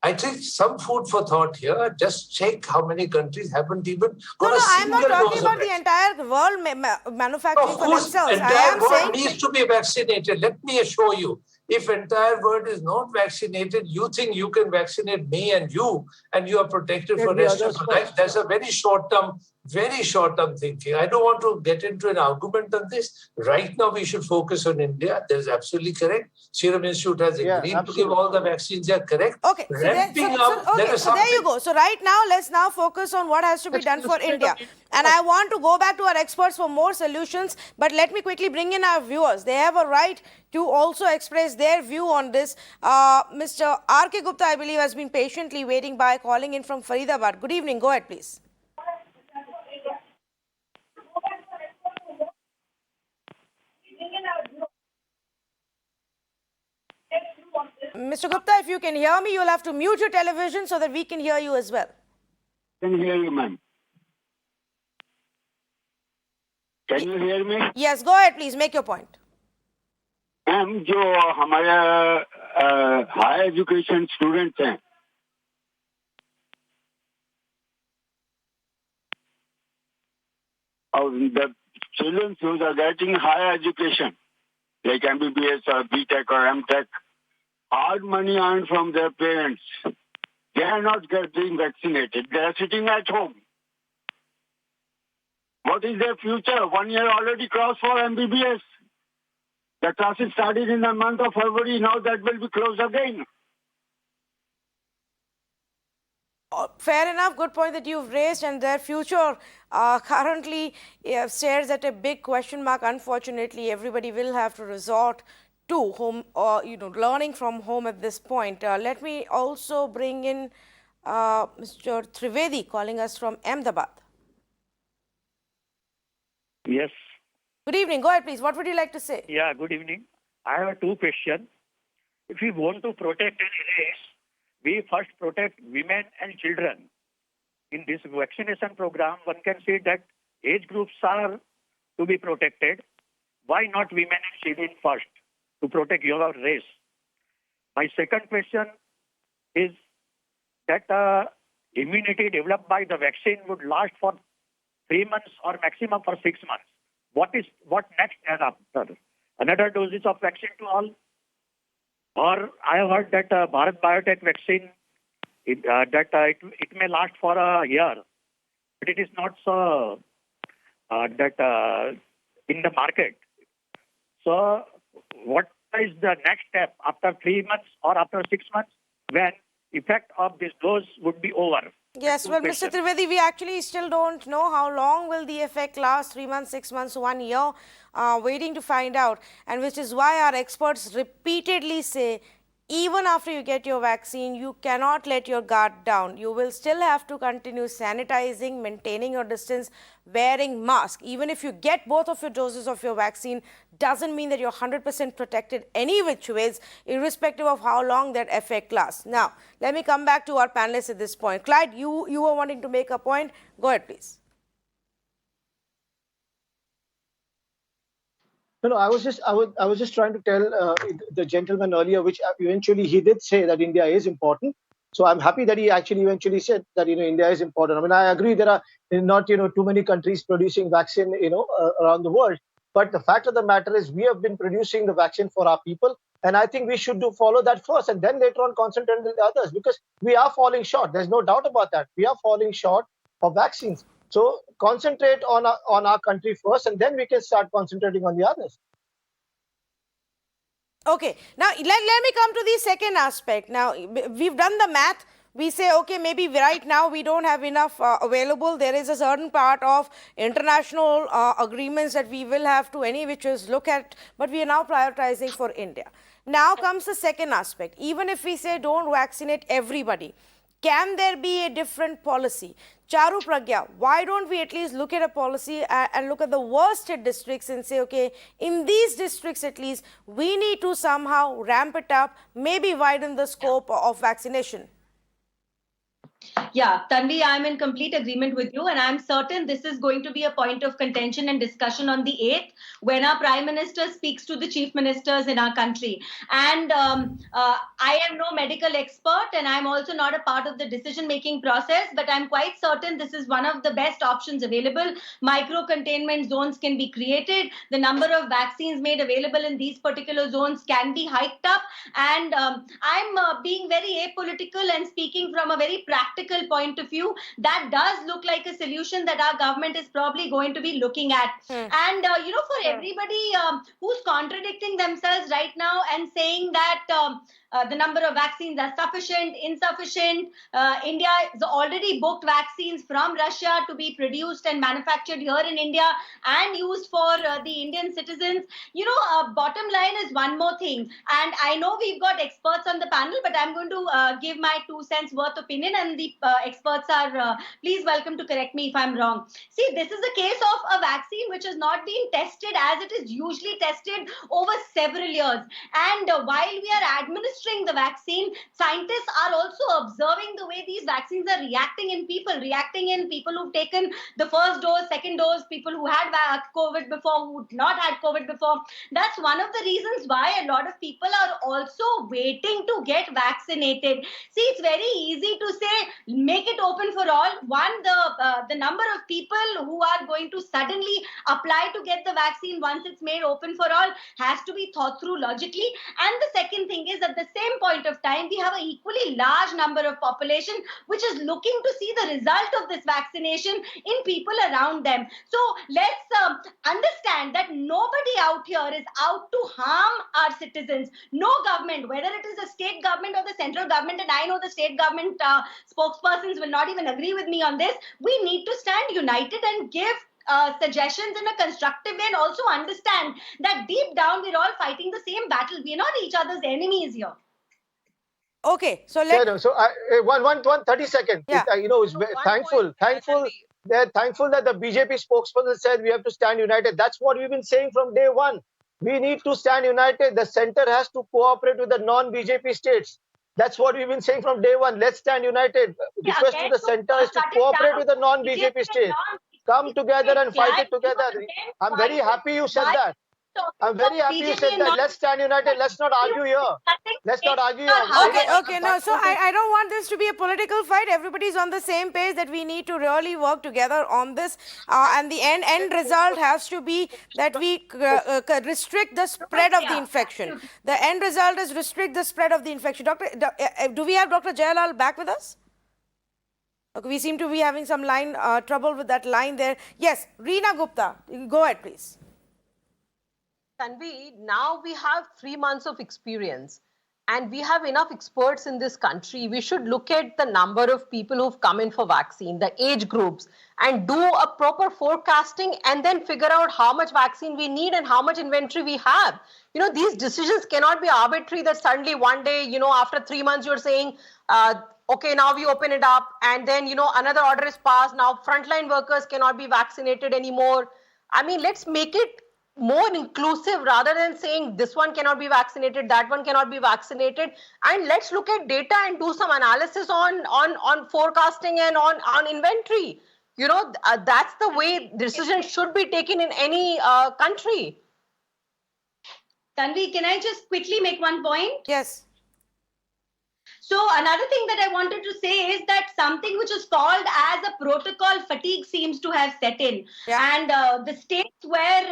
I think some food for thought here. Just check how many countries haven't even got a I'm single not talking dose about of the vaccine. entire world manufacturing Of for course, themselves. I entire am world saying needs to be vaccinated. Let me assure you, if entire world is not vaccinated, you think you can vaccinate me and you are protected for the rest of your life. That's a very short-term thinking. I don't want to get into an argument on this. Right now, we should focus on India. That is absolutely correct. Serum Institute has agreed to give all the vaccines. They are correct. okay. So there you go. So right now, let's now focus on what has to be done for India. And I want to go back to our experts for more solutions. But let me quickly bring in our viewers. They have a right to also express their view on this. Mr. R.K. Gupta, I believe, has been patiently waiting by calling in from Faridabad. Good evening. Go ahead, please. Mr. Gupta, if you can hear me, you'll have to mute your television so that we can hear you as well. Can hear you, ma'am. Can you hear me? Yes, go ahead, please. Make your point. Ma'am जो हमारा high education students हैं और the children who are getting higher education like MBBS or BTech or MTech, hard money earned from their parents, they are not getting vaccinated. They are sitting at home. What is their future? 1 year already crossed for MBBS. The classes started in the month of February. Now that will be closed again. Fair enough. Good point that you've raised, and their future currently stares at a big question mark. Unfortunately, everybody will have to resort to home or learning from home at this point. Let me also bring in Mr. Trivedi calling us from Ahmedabad. Yes. Good evening. Go ahead, please. What would you like to say? Yeah, good evening. I have 2 questions. If we want to protect any race, we first protect women and children. In this vaccination program, one can say that age groups are to be protected. Why not women and children first to protect your race? My second question is that immunity developed by the vaccine would last for 3 months or maximum for 6 months. What next thereafter? Another dosage of vaccine to all? Or I have heard that Bharat Biotech vaccine, it may last for a year, but it is not so in the market. So what is the next step after 3 months or after 6 months when effect of this dose would be over? Yes, well, Mr. Trivedi, we actually still don't know how long will the effect last, 3 months, 6 months, 1 year, waiting to find out. And which is why our experts repeatedly say even after you get your vaccine, you cannot let your guard down. You will still have to continue sanitizing, maintaining your distance, wearing mask. Even if you get both of your doses of your vaccine, doesn't mean that you're 100% protected any which ways, irrespective of how long that effect lasts. Now, let me come back to our panelists at this point. Clyde, you were wanting to make a point. Go ahead, please. No, I was just trying to tell the gentleman earlier, which eventually he did say that India is important. So I'm happy that he actually eventually said that India is important. I mean, I agree there are not too many countries producing vaccine around the world, but the fact of the matter is we have been producing the vaccine for our people, and I think we should follow that first, and then later on concentrate on the others, because we are falling short. There's no doubt about that. We are falling short of vaccines. So concentrate on our country first, and then we can start concentrating on the others. Okay, now let me come to the second aspect. Now, we've done the math. We say, okay, maybe right now we don't have enough available. There is a certain part of international agreements that we will have to any which is look at, but we are now prioritizing for India. Now comes the second aspect. Even if we say don't vaccinate everybody, can there be a different policy? Charu Pragya, why don't we at least look at a policy and look at the worst hit districts and say, okay, in these districts at least, we need to somehow ramp it up, maybe widen the scope of vaccination? Yeah, Tanvi, I'm in complete agreement with you, and I'm certain this is going to be a point of contention and discussion on the 8th when our Prime Minister speaks to the Chief Ministers in our country. And I am no medical expert, and I'm also not a part of the decision-making process, but I'm quite certain this is one of the best options available. Micro-containment zones can be created. The number of vaccines made available in these particular zones can be hiked up. And I'm being very apolitical and speaking from a very practical point of view. That does look like a solution that our government is probably going to be looking at. And, for everybody who's contradicting themselves right now and saying that the number of vaccines are sufficient, insufficient. India has already booked vaccines from Russia to be produced and manufactured here in India and used for the Indian citizens. Bottom line is one more thing. And I know we've got experts on the panel, but I'm going to give my 2 cents worth opinion, and the experts are please welcome to correct me if I'm wrong. See, this is a case of a vaccine which has not been tested as it is usually tested over several years. And while we are administering the vaccine, scientists are also observing the way these vaccines are reacting in people who've taken the first dose, second dose, people who had COVID before, who not had COVID before. That's one of the reasons why a lot of people are also waiting to get vaccinated. See, it's very easy to say, make it open for all. One, the number of people who are going to suddenly apply to get the vaccine once it's made open for all has to be thought through logically. And the second thing is, at the same point of time, we have an equally large number of population which is looking to see the result of this vaccination in people around them. So let's understand that nobody out here is out to harm our citizens. No government, whether it is the state government or the central government, and I know the state government spokespersons will not even agree with me on this, we need to stand united and give suggestions in a constructive way, and also understand that deep down we're all fighting the same battle. We're not each other's enemies here. Okay, so let's... So 30 seconds. Yeah. It's thankful that the BJP spokesperson said we have to stand united. That's what we've been saying from day one. We need to stand united. The center has to cooperate with the non-BJP states. That's what we've been saying from day one. Let's stand united. Request to the center is to cooperate with the non-BJP states. Come together and fight it together. I'm very happy you said that. I'm very happy you said that. Let's stand united. Let's not argue here. Let's not argue here. Okay. No, so I don't want this to be a political fight. Everybody's on the same page that we need to really work together on this. And the end result has to be that we restrict the spread of the infection. The end result is restrict the spread of the infection. Do we have Dr. Jayalal back with us? Okay, we seem to be having some line trouble with that line there. Yes, Reena Gupta, go ahead, please. Tanvi, now we have 3 months of experience. and we have enough experts in this country, we should look at the number of people who've come in for vaccine, the age groups, and do a proper forecasting and then figure out how much vaccine we need and how much inventory we have. You know, these decisions cannot be arbitrary that suddenly one day, you know, after 3 months, you're saying, okay, now we open it up, and then, you know, another order is passed. Now frontline workers cannot be vaccinated anymore. I mean, let's make it more inclusive rather than saying this one cannot be vaccinated, that one cannot be vaccinated. And let's look at data and do some analysis on forecasting and on inventory. You know, that's the way decisions should be taken in any country. Tanvi, can I just quickly make one point? Yes. So another thing that I wanted to say is that something which is called as a protocol fatigue seems to have set in. Yeah. And the states where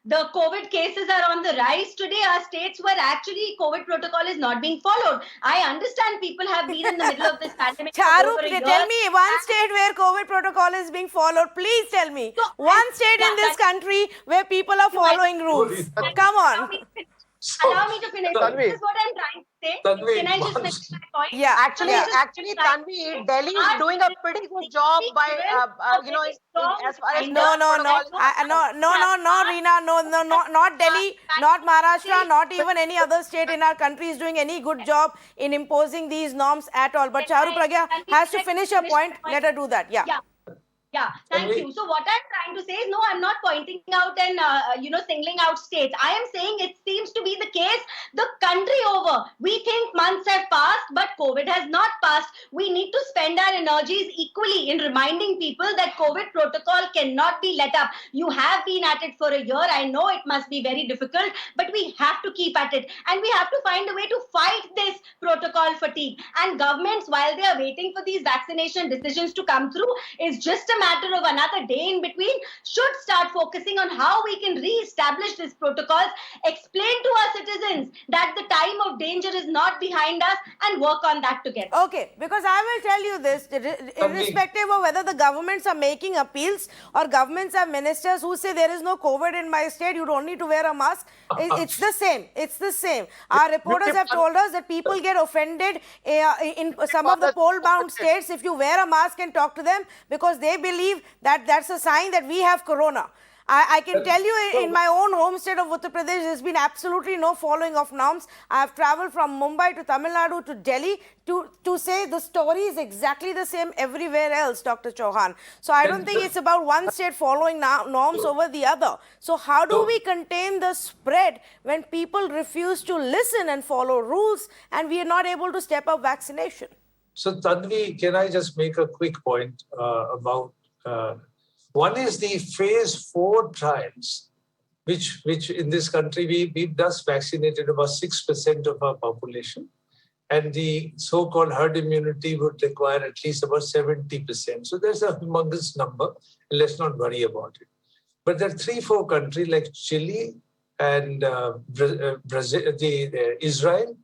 the COVID cases are on the rise today are states where actually COVID protocol is not being followed. I understand people have been in the middle of this pandemic. for Charu, over a year. tell me one state where COVID protocol is being followed. Please tell me. So, One state yeah, in this that- country where people are following rules. Come on. Allow me to finish. Tanvi. This is what I'm trying to say. Tanvi, Can I just once- finish my point? Yeah. Actually, Yeah. Tanvi, Delhi is doing a pretty good job by, you know, as far as No, Reena, no, not Delhi, not Maharashtra, not even any other state in our country is doing any good job in imposing these norms at all. But Charu Pragya has to finish her point. Let her do that. Yeah. Yeah, thank Tanvi. you. So what I'm trying to say is, no, I'm not pointing out and, singling out states. I am saying it seems to be the case the country over. We think months have passed, but COVID has not passed. We need to spend our energies equally in reminding people that COVID protocol cannot be let up. You have been at it for a year. I know it must be very difficult, but we have to keep at it. And we have to find a way to fight this protocol fatigue. And governments, while they are waiting for these vaccination decisions to come through, is just a matter of another day in between, should start focusing on how we can re-establish these protocols, explain to our citizens that the time of danger is not behind us, and work on that together. Okay, because I will tell you this, irrespective of whether the governments are making appeals or governments have ministers who say there is no COVID in my state, you don't need to wear a mask. It's the same. It's the same. Our reporters have told us that people get offended in some of the poll-bound states if you wear a mask and talk to them because they believe that that's a sign that we have corona. I can tell you in my own home state of Uttar Pradesh, there's been absolutely no following of norms. I have traveled from Mumbai to Tamil Nadu to Delhi to say the story is exactly the same everywhere else, Dr. Chauhan. So I don't think it's about one state following norms over the other. So how do we contain the spread when people refuse to listen and follow rules and we are not able to step up vaccination? So Tanvi, can I just make a quick point about one is the phase 4 trials, which in this country we just vaccinated about 6% of our population, and the so-called herd immunity would require at least about 70%. So there's a humongous number, and let's not worry about it. But there are 3-4 countries like Chile and Brazil, Israel,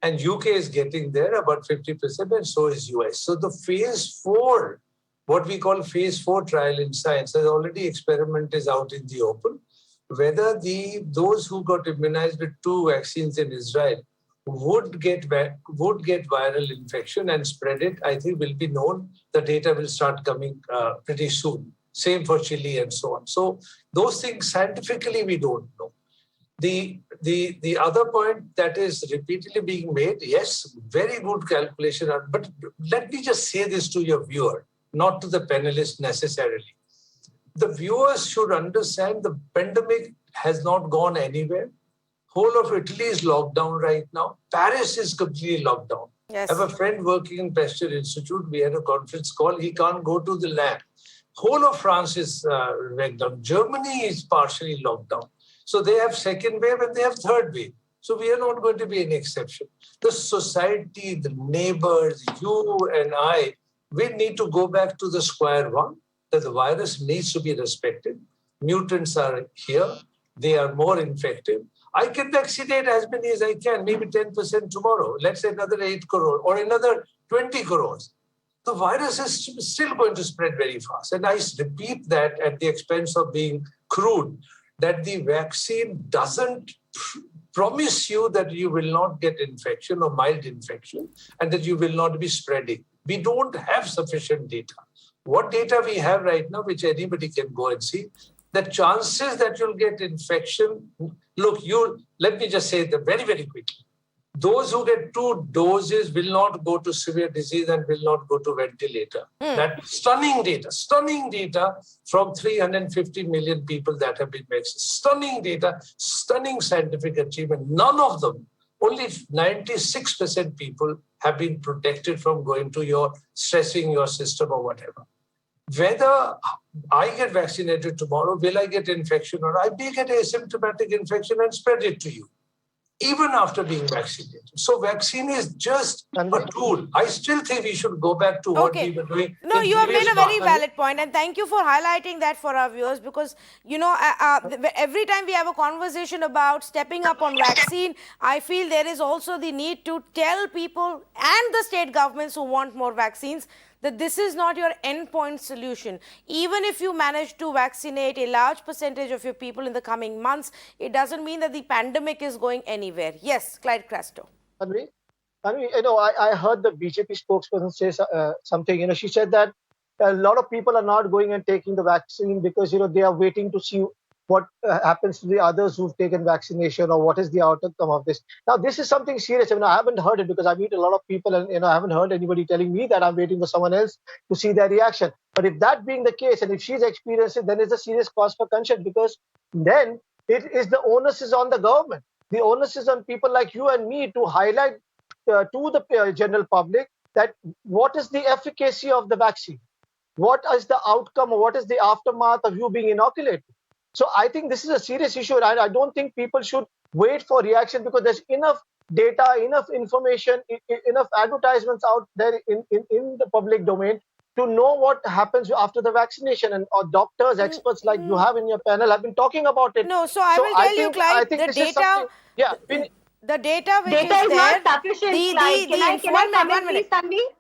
and UK is getting there about 50%, and so is US. So the phase 4, what we call phase 4 trial in science, has already experiment is out in the open. Whether those who got immunized with 2 vaccines in Israel would get viral infection and spread it, I think will be known. The data will start coming pretty soon. Same for Chile and so on. So those things scientifically we don't know. The other point that is repeatedly being made, yes, very good calculation. But let me just say this to your viewer, not to the panelists necessarily. The viewers should understand the pandemic has not gone anywhere. Whole of Italy is locked down right now. Paris is completely locked down. Yes. I have a friend working in Pasteur Institute. We had a conference call. He can't go to the lab. Whole of France is locked down. Germany is partially locked down. So they have second wave and they have third wave. So we are not going to be an exception. The society, the neighbors, you and I, we need to go back to the square one, that the virus needs to be respected. Mutants are here. They are more infective. I can vaccinate as many as I can, maybe 10% tomorrow. Let's say another 8 crore or another 20 crores. The virus is still going to spread very fast. And I repeat that at the expense of being crude. that the vaccine doesn't promise you that you will not get infection or mild infection and that you will not be spreading. We don't have sufficient data. What data we have right now, which anybody can go and see, the chances that you'll get infection, look, let me just say that very, very quickly. Those who get 2 doses will not go to severe disease and will not go to ventilator. That stunning data from 350 million people that have been vaccinated. Stunning data, stunning scientific achievement. None of them, only 96% people have been protected from going to stressing your system or whatever. Whether I get vaccinated tomorrow, will I get infection or I may get asymptomatic infection and spread it to you, even after being vaccinated. So vaccine is just a tool. I still think we should go back to what we were doing. No, you have made a very valid point, and thank you for highlighting that for our viewers, because, every time we have a conversation about stepping up on vaccine, I feel there is also the need to tell people and the state governments who want more vaccines that this is not your endpoint solution. Even if you manage to vaccinate a large percentage of your people in the coming months, it doesn't mean that the pandemic is going anywhere. Yes, Clyde Crasto. Tanvi, I heard the BJP spokesperson say something. She said that a lot of people are not going and taking the vaccine because, they are waiting to see what happens to the others who've taken vaccination or what is the outcome of this. Now, this is something serious. I haven't heard it because I meet a lot of people and, I haven't heard anybody telling me that I'm waiting for someone else to see their reaction. But if that being the case, and if she's experienced it, then it's a serious cause for concern, because then the onus is on the government. The onus is on people like you and me to highlight to the general public that what is the efficacy of the vaccine? What is the outcome or what is the aftermath of you being inoculated? So I think this is a serious issue. And I don't think people should wait for reaction, because there's enough data, enough information, enough advertisements out there in the public domain to know what happens after the vaccination. And doctors, experts like you have in your panel have been talking about it. No, so I will tell you, Clyde, the data... The data which data is there, not sufficient. One minute.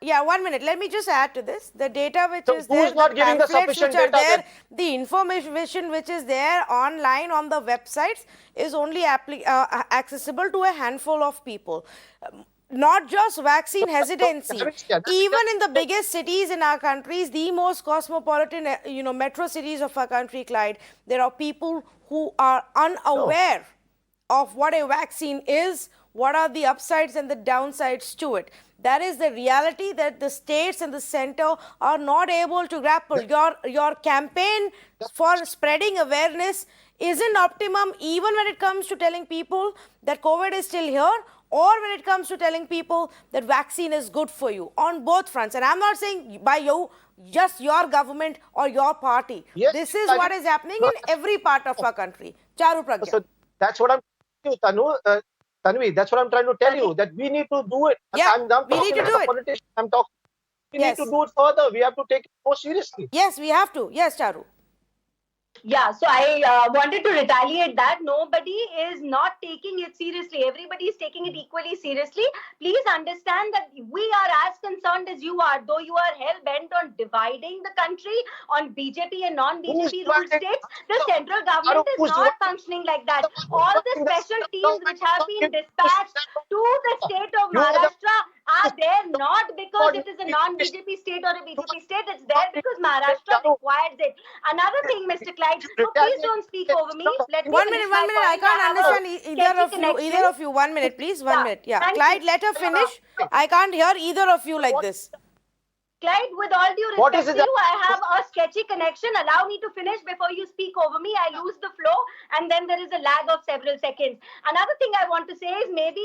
Yeah, 1 minute. Let me just add to this. The data which is there, not giving the sufficient data there, the information which is there online on the websites is only accessible to a handful of people. Not just vaccine hesitancy. Even in the biggest cities in our countries, the most cosmopolitan, metro cities of our country, Clyde, there are people who are unaware of what a vaccine is, what are the upsides and the downsides to it. That is the reality that the states and the center are not able to grapple. Your campaign for spreading awareness isn't optimum, even when it comes to telling people that COVID is still here, or when it comes to telling people that vaccine is good for you, on both fronts. And I'm not saying by you, just your government or your party. Yes, this is what is happening in every part of our country. Charu Pragya. So that's what I'm Tanvi, that's what I'm trying to tell you, that we need to do it. Yeah, we need to do it. We need to do it further. We have to take it more seriously. Yes, we have to. Yes, Charu. Yeah, so I wanted to retaliate that. Nobody is not taking it seriously. Everybody is taking it equally seriously. Please understand that we are as concerned as you are, though you are hell-bent on dividing the country on BJP and non-BJP ruled states. The central government is not functioning like that. All the special teams which have been dispatched to the state of Maharashtra are there not because it is a non-BJP state or a BJP state. It's there because Maharashtra requires it. Another thing, Mr. Clyde, so please don't speak over me. Let me 1 minute. I can't understand either of you. 1 minute, please. 1 minute. Yeah, Clyde, let her finish. I can't hear either of you like this. Clyde, with all due respect to you, I have a sketchy connection. Allow me to finish before you speak over me. I lose the flow and then there is a lag of several seconds. Another thing I want to say is maybe,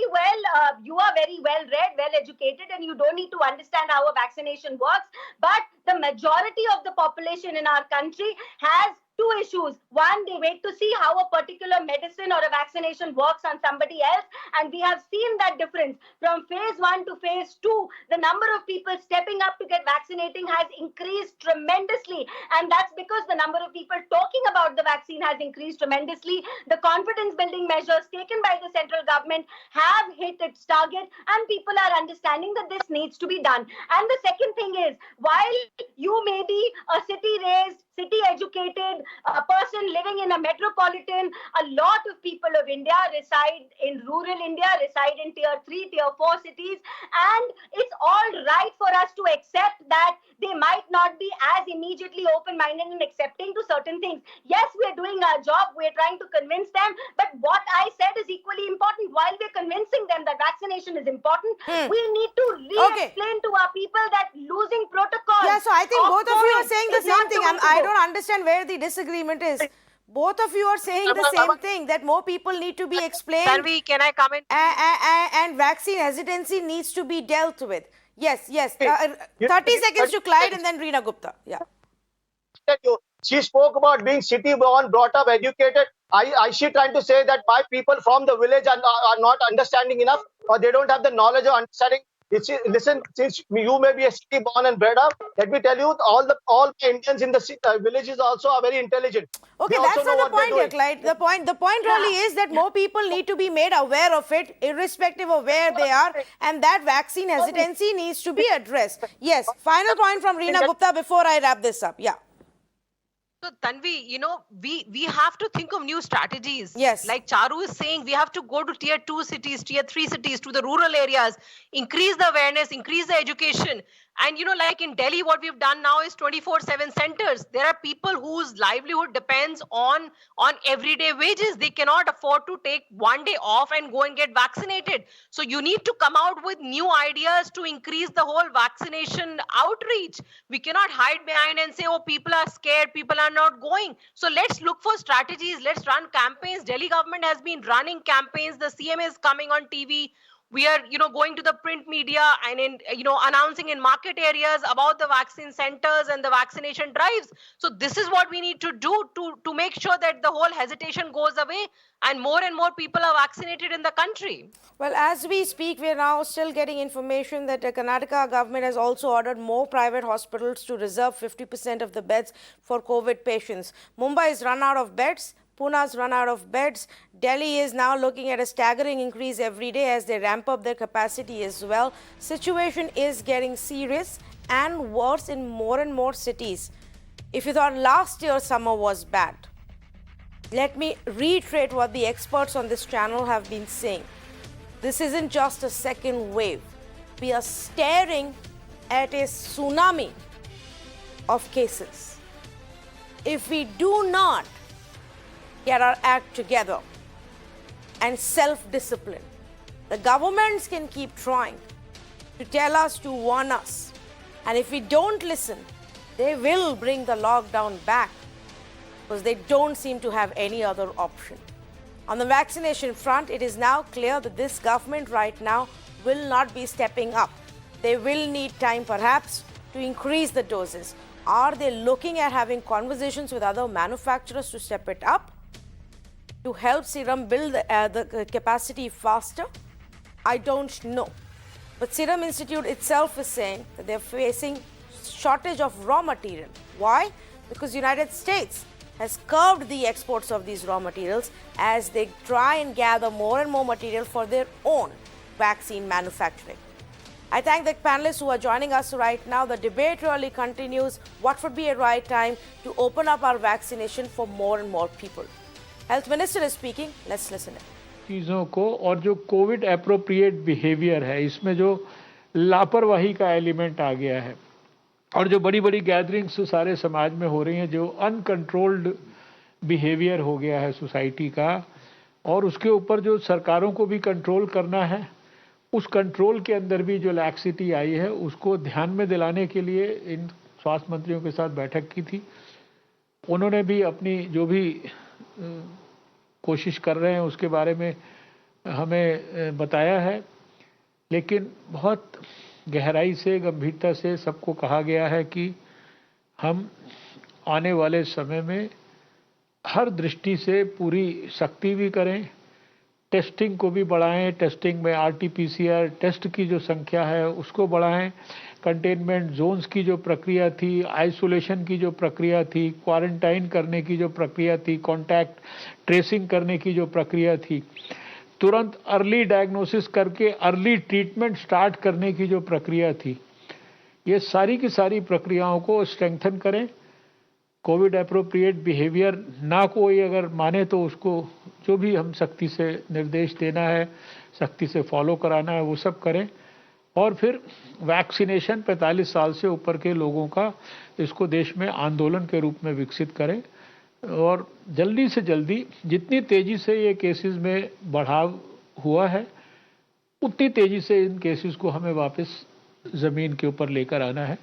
you are very well read, well educated, and you don't need to understand how a vaccination works. But the majority of the population in our country has two issues. One, they wait to see how a particular medicine or a vaccination works on somebody else. And we have seen that difference. From phase 1 to phase 2, the number of people stepping up to get vaccinating has increased tremendously. And that's because the number of people talking about the vaccine has increased tremendously. The confidence building measures taken by the central government have hit its target, and people are understanding that this needs to be done. And the second thing is, while you may be a city-raised, city educated person living in a metropolitan. A lot of people of India reside in rural India, reside in tier 3, tier 4 cities, and it's all right for us to accept that they might not be as immediately open-minded and accepting to certain things. Yes, we're doing our job, we're trying to convince them, but what I said is equally important. While we're convincing them that vaccination is important, we need to re-explain to our people that losing protocols. Yeah, so I think both of you are COVID saying the is same not thing. the way to I go. don't understand where the disagreement is. Both of you are saying the same thing, that more people need to be explained. Tanvi, can I come in? And vaccine hesitancy needs to be dealt with. Yes. 30 seconds to Clyde and then Reena Gupta. Yeah. She spoke about being city born, brought up, educated. She trying to say that my people from the village are not understanding enough, or they don't have the knowledge or understanding. Listen, since you may be a city born and bred up, let me tell you, all the Indians in the villages also are very intelligent. Okay, They that's also know not the what they're point here, doing. Clyde. The point really is that more people need to be made aware of it, irrespective of where they are, and that vaccine hesitancy needs to be addressed. Yes, final point from Reena Gupta before I wrap this up. Yeah. So Tanvi, we have to think of new strategies. Yes. Like Charu is saying, we have to go to tier 2 cities, tier 3 cities, to the rural areas, increase the awareness, increase the education. And like in Delhi, what we've done now is 24/7 centers. There are people whose livelihood depends on everyday wages. They cannot afford to take one day off and go and get vaccinated. So you need to come out with new ideas to increase the whole vaccination outreach. We cannot hide behind and say, oh, people are scared, people are not going. So let's look for strategies. Let's run campaigns. Delhi government has been running campaigns. The CM is coming on TV. We are, going to the print media and announcing in market areas about the vaccine centers and the vaccination drives. So this is what we need to do to make sure that the whole hesitation goes away and more people are vaccinated in the country. Well, as we speak, we are now still getting information that the Karnataka government has also ordered more private hospitals to reserve 50% of the beds for COVID patients. Mumbai has run out of beds. Pune's run out of beds. Delhi is now looking at a staggering increase every day as they ramp up their capacity as well. Situation is getting serious and worse in more and more cities. If you thought last year summer was bad, let me reiterate what the experts on this channel have been saying. This isn't just a second wave. We are staring at a tsunami of cases. If we do not get our act together and self-discipline, the governments can keep trying to tell us, to warn us. And if we don't listen, they will bring the lockdown back because they don't seem to have any other option. On the vaccination front, it is now clear that this government right now will not be stepping up. They will need time perhaps to increase the doses. Are they looking at having conversations with other manufacturers to step it up, to help Serum build the capacity faster? I don't know. But Serum Institute itself is saying that they're facing shortage of raw material. Why? Because United States has curbed the exports of these raw materials as they try and gather more and more material for their own vaccine manufacturing. I thank the panelists who are joining us right now. The debate really continues. What would be a right time to open up our vaccination for more and more people? Health Minister is speaking. Let's listen in. चीज़ों को और जो Covid appropriate behaviour है, इसमें जो लापरवाही का element आ गया है और जो बड़ी बड़ी गैदरिंग्स सारे समाज में हो रही हैं, जो अनकंट्रोल्ड बिहेवियर हो गया है सोसाइटी का, और उसके ऊपर जो सरकारों को भी कंट्रोल करना है, उस कंट्रोल के अंदर भी जो लैक्सिटी आई है उसको ध्यान में दिलाने के लिए इन स्वास्थ्य मंत्रियों के साथ बैठक की थी। उन्होंने भी अपनी जो भी कोशिश कर रहे हैं उसके बारे में हमें बताया है, लेकिन बहुत गहराई से, गंभीरता से सबको कहा गया है कि हम आने वाले समय में हर दृष्टि से पूरी सख्ती भी करें, टेस्टिंग को भी बढ़ाएं, टेस्टिंग में RT-PCR टेस्ट की जो संख्या है उसको बढ़ाएं, कंटेनमेंट जोन्स की जो प्रक्रिया थी, आइसोलेशन की जो प्रक्रिया थी, क्वारंटाइन करने की जो प्रक्रिया थी, कॉन्टैक्ट ट्रेसिंग करने की जो प्रक्रिया थी, तुरंत अर्ली डायग्नोसिस करके अर्ली ट्रीटमेंट स्टार्ट करने की जो प्रक्रिया थी, ये सारी की सारी प्रक्रियाओं को स्ट्रेंथन करें कोविड अप्रोप्रिएट बिहेवियर ना कोई अगर माने तो उसको जो भी हम सख्ती से निर्देश देना है, सख्ती से फॉलो कराना है, वो सब करें। और फिर वैक्सीनेशन 45 साल से ऊपर के लोगों का इसको देश में आंदोलन के रूप में विकसित करें और जल्दी से जल्दी जितनी तेज़ी से ये केसेस में बढ़ाव हुआ है उतनी तेज़ी से इन केसेस को हमें वापस ज़मीन के ऊपर लेकर आना है।